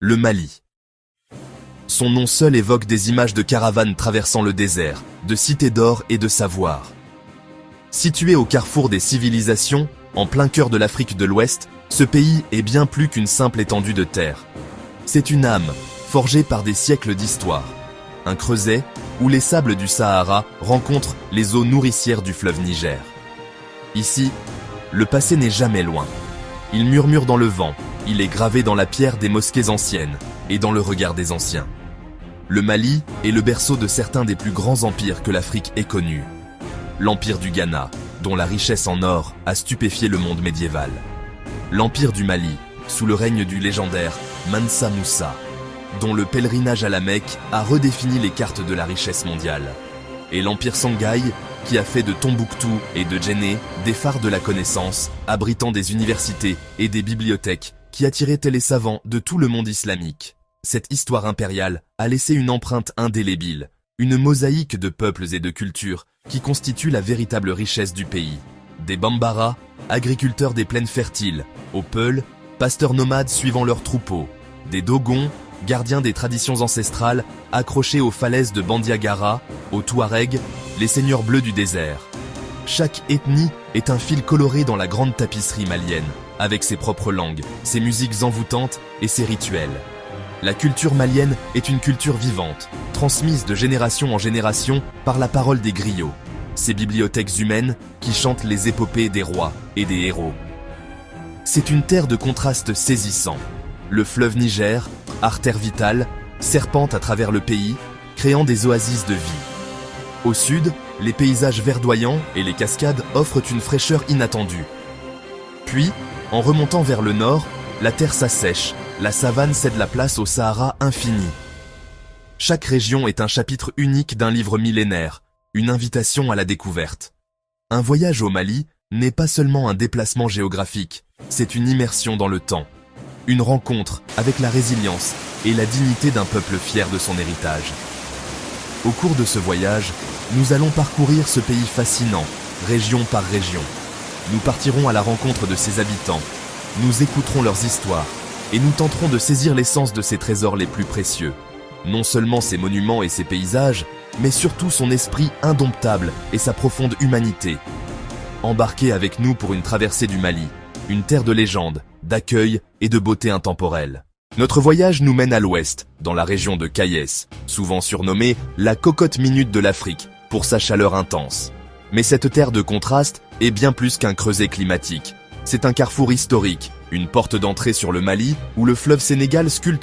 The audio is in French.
le Mali. Son nom seul évoque des images de caravanes traversant le désert, de cités d'or et de savoir. Situé au carrefour des civilisations, en plein cœur de l'Afrique de l'Ouest, ce pays est bien plus qu'une simple étendue de terre. C'est une âme, forgée par des siècles d'histoire. Un creuset où les sables du Sahara rencontrent les eaux nourricières du fleuve Niger. Ici, le passé n'est jamais loin. Il murmure dans le vent, il est gravé dans la pierre des mosquées anciennes et dans le regard des anciens. Le Mali est le berceau de certains des plus grands empires que l'Afrique ait connus. L'empire du Ghana, dont la richesse en or a stupéfié le monde médiéval. L'empire du Mali, sous le règne du légendaire Mansa Moussa, dont le pèlerinage à la Mecque a redéfini les cartes de la richesse mondiale. Et l'empire Songhai, qui a fait de Tombouctou et de Djenné des phares de la connaissance, abritant des universités et des bibliothèques qui attiraient les savants de tout le monde islamique. Cette histoire impériale a laissé une empreinte indélébile, une mosaïque de peuples et de cultures qui constitue la véritable richesse du pays. Des Bambara, agriculteurs des plaines fertiles, aux Peuls, pasteurs nomades suivant leurs troupeaux, des Dogons, gardiens des traditions ancestrales, accrochés aux falaises de Bandiagara, aux Touaregs, les seigneurs bleus du désert. Chaque ethnie est un fil coloré dans la grande tapisserie malienne, avec ses propres langues, ses musiques envoûtantes et ses rituels. La culture malienne est une culture vivante, transmise de génération en génération par la parole des griots, ces bibliothèques humaines qui chantent les épopées des rois et des héros. C'est une terre de contrastes saisissants. Le fleuve Niger, artère vitale, serpente à travers le pays, créant des oasis de vie. Au sud, les paysages verdoyants et les cascades offrent une fraîcheur inattendue. Puis, en remontant vers le nord, la terre s'assèche, la savane cède la place au Sahara infini. Chaque région est un chapitre unique d'un livre millénaire, une invitation à la découverte. Un voyage au Mali n'est pas seulement un déplacement géographique, c'est une immersion dans le temps. Une rencontre avec la résilience et la dignité d'un peuple fier de son héritage. Au cours de ce voyage, nous allons parcourir ce pays fascinant, région par région. Nous partirons à la rencontre de ses habitants, nous écouterons leurs histoires et nous tenterons de saisir l'essence de ses trésors les plus précieux. Non seulement ses monuments et ses paysages, mais surtout son esprit indomptable et sa profonde humanité. Embarquez avec nous pour une traversée du Mali, une terre de légende, d'accueil et de beauté intemporelle. Notre voyage nous mène à l'ouest, dans la région de Kayes, souvent surnommée la cocotte minute de l'Afrique, pour sa chaleur intense. Mais cette terre de contraste est bien plus qu'un creuset climatique. C'est un carrefour historique, une porte d'entrée sur le Mali, où le fleuve Sénégal sculpte